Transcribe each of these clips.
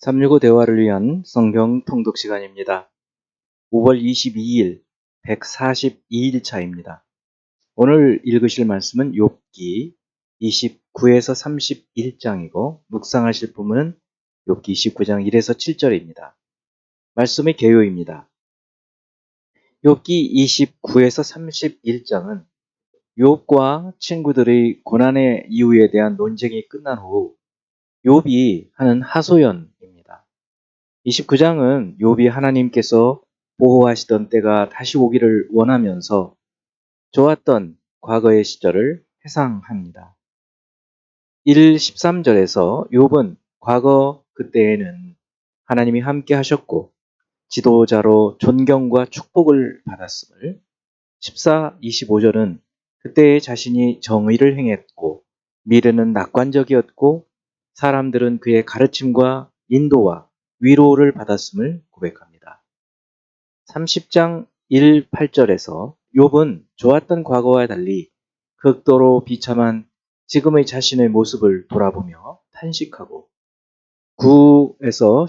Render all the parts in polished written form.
365 대화를 위한 성경 통독 시간입니다. 5월 22일 142일 차입니다. 오늘 읽으실 말씀은 욥기 29에서 31장이고 묵상하실 부분은 욥기 29장 1에서 7절입니다. 말씀의 개요입니다. 욥기 29에서 31장은 욥과 친구들의 고난의 이유에 대한 논쟁이 끝난 후 욥이 하는 하소연입니다. 29장은 욥이 하나님께서 보호하시던 때가 다시 오기를 원하면서 좋았던 과거의 시절을 회상합니다. 1, 13절에서 욥은 과거 그때에는 하나님이 함께 하셨고 지도자로 존경과 축복을 받았음을, 14, 25절은 그때의 자신이 정의를 행했고 미래는 낙관적이었고 사람들은 그의 가르침과 인도와 위로를 받았음을 고백합니다. 30장 1, 8절에서 욥은 좋았던 과거와 달리 극도로 비참한 지금의 자신의 모습을 돌아보며 탄식하고, 9에서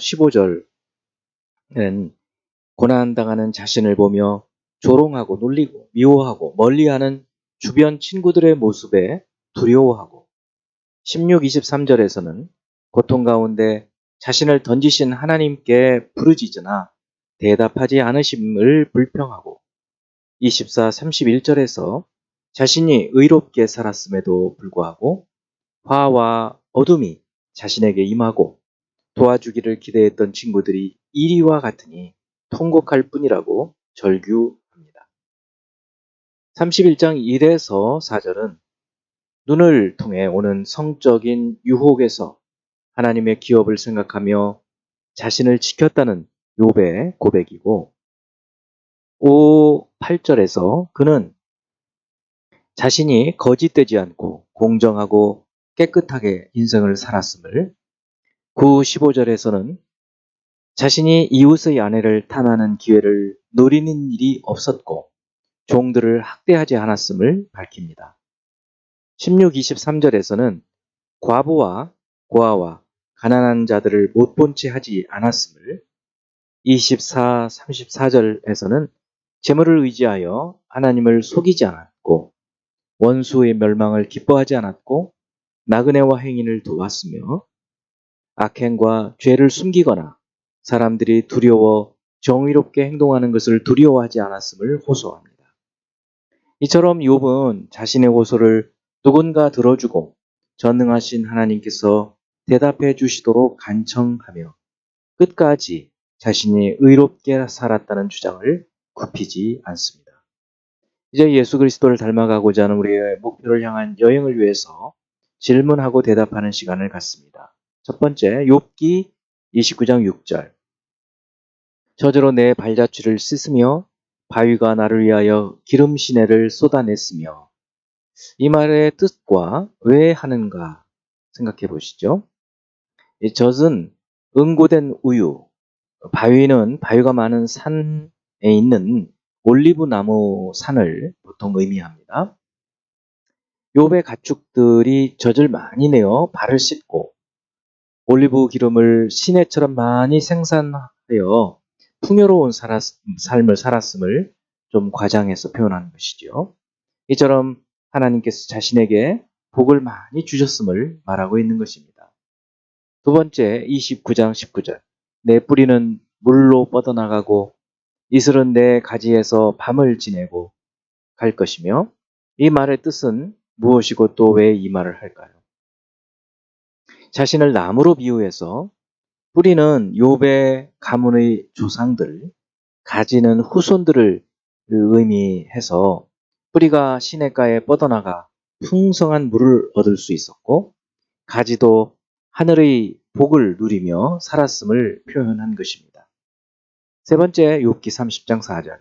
15절은 고난당하는 자신을 보며 조롱하고 놀리고 미워하고 멀리하는 주변 친구들의 모습에 두려워하고, 16, 23절에서는 고통 가운데 자신을 던지신 하나님께 부르짖으나 대답하지 않으심을 불평하고, 24, 31절에서 자신이 의롭게 살았음에도 불구하고 화와 어둠이 자신에게 임하고 도와주기를 기대했던 친구들이 이리와 같으니 통곡할 뿐이라고 절규합니다. 31장 1에서 4절은 눈을 통해 오는 성적인 유혹에서 하나님의 기업을 생각하며 자신을 지켰다는 욥의 고백이고, 5, 8절에서 그는 자신이 거짓되지 않고 공정하고 깨끗하게 인생을 살았음을, 9, 15절에서는 자신이 이웃의 아내를 탐하는 기회를 노리는 일이 없었고 종들을 학대하지 않았음을 밝힙니다. 16, 23절에서는 과부와 고아와 가난한 자들을 못 본 채 하지 않았음을, 24, 34절에서는 재물을 의지하여 하나님을 속이지 않았고 원수의 멸망을 기뻐하지 않았고 나그네와 행인을 도왔으며 악행과 죄를 숨기거나 사람들이 두려워 정의롭게 행동하는 것을 두려워하지 않았음을 호소합니다. 이처럼 욥은 자신의 호소를 누군가 들어주고 전능하신 하나님께서 대답해 주시도록 간청하며 끝까지 자신이 의롭게 살았다는 주장을 굽히지 않습니다. 이제 예수 그리스도를 닮아가고자 하는 우리의 목표를 향한 여행을 위해서 질문하고 대답하는 시간을 갖습니다. 첫 번째, 욥기 29장 6절. 저주로 내 발자취를 씻으며 바위가 나를 위하여 기름 시내를 쏟아냈으며, 이 말의 뜻과 왜 하는가 생각해 보시죠. 이 젖은 응고된 우유, 바위는 바위가 많은 산에 있는 올리브 나무 산을 보통 의미합니다. 욥의 가축들이 젖을 많이 내어 발을 씻고 올리브 기름을 시내처럼 많이 생산하여 풍요로운 삶을 살았음을 좀 과장해서 표현하는 것이죠. 이처럼 하나님께서 자신에게 복을 많이 주셨음을 말하고 있는 것입니다. 두 번째, 29장 19절. 내 뿌리는 물로 뻗어나가고 이슬은 내 가지에서 밤을 지내고 갈 것이며, 이 말의 뜻은 무엇이고 또 왜 이 말을 할까요? 자신을 나무로 비유해서 뿌리는 욥의 가문의 조상들, 가지는 후손들을 의미해서 뿌리가 시냇가에 뻗어나가 풍성한 물을 얻을 수 있었고 가지도 하늘의 복을 누리며 살았음을 표현한 것입니다. 세 번째, 욥기 30장 4절.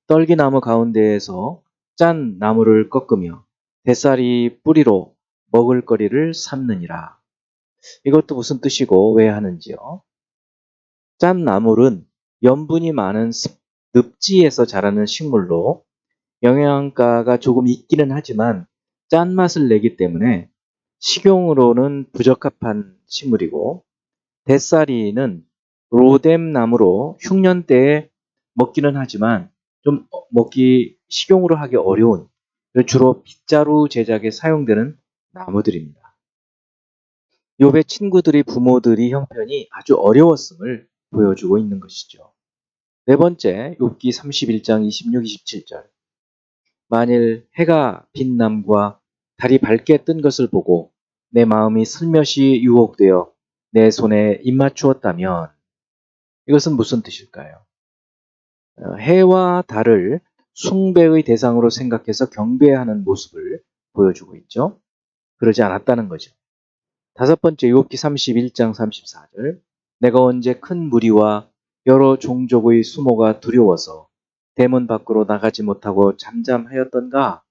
떨기나무 가운데에서 짠 나무를 꺾으며 뱃살이 뿌리로 먹을거리를 삼느니라. 이것도 무슨 뜻이고 왜 하는지요? 짠나물은 염분이 많은 늪지에서 자라는 식물로 영양가가 조금 있기는 하지만 짠맛을 내기 때문에 식용으로는 부적합한 식물이고 뱃살이는 로뎀 나무로 흉년 때에 먹기는 하지만 좀 먹기 식용으로 하기 어려운 주로 빗자루 제작에 사용되는 나무들입니다. 욥의 친구들이 부모들이 형편이 아주 어려웠음을 보여주고 있는 것이죠. 네 번째, 욥기 31장 26, 27절. 만일 해가 빛남과 달이 밝게 뜬 것을 보고 내 마음이 슬며시 유혹되어 내 손에 입맞추었다면, 이것은 무슨 뜻일까요? 해와 달을 숭배의 대상으로 생각해서 경배하는 모습을 보여주고 있죠. 그러지 않았다는 거죠. 다섯 번째, 욥기 31장 34절. 내가 언제 큰 무리와 여러 종족의 수모가 두려워서 대문 밖으로 나가지 못하고 잠잠하였던가?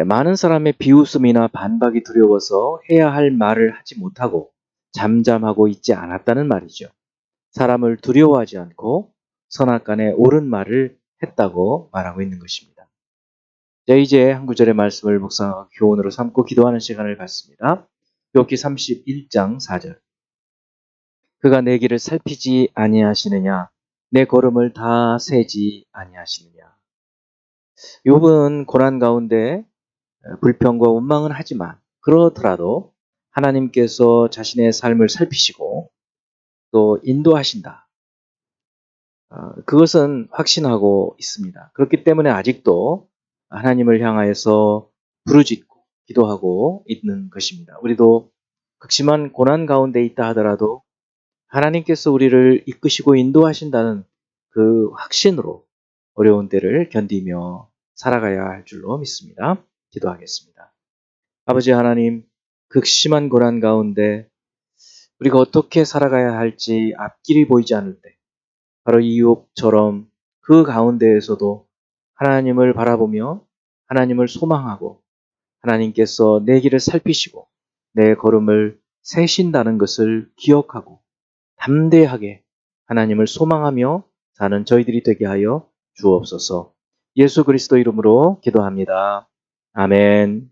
많은 사람의 비웃음이나 반박이 두려워서 해야 할 말을 하지 못하고 잠잠하고 있지 않았다는 말이죠. 사람을 두려워하지 않고 선악간에 옳은 말을 했다고 말하고 있는 것입니다. 자, 이제 한 구절의 말씀을 묵상하고 교훈으로 삼고 기도하는 시간을 갖습니다. 욥기 31장 4절. 그가 내 길을 살피지 아니하시느냐, 내 걸음을 다 세지 아니하시느냐. 욥은 고난 가운데 불평과 원망은 하지만 그렇더라도 하나님께서 자신의 삶을 살피시고 또 인도하신다. 그것은 확신하고 있습니다. 그렇기 때문에 아직도 하나님을 향하여서 부르짖고 기도하고 있는 것입니다. 우리도 극심한 고난 가운데 있다 하더라도 하나님께서 우리를 이끄시고 인도하신다는 그 확신으로 어려운 때를 견디며 살아가야 할 줄로 믿습니다. 기도하겠습니다. 아버지 하나님, 극심한 고난 가운데 우리가 어떻게 살아가야 할지 앞길이 보이지 않을 때, 바로 이욥처럼 그 가운데에서도 하나님을 바라보며 하나님을 소망하고 하나님께서 내 길을 살피시고 내 걸음을 세신다는 것을 기억하고 담대하게 하나님을 소망하며 사는 저희들이 되게 하여 주옵소서. 예수 그리스도 이름으로 기도합니다. 아멘.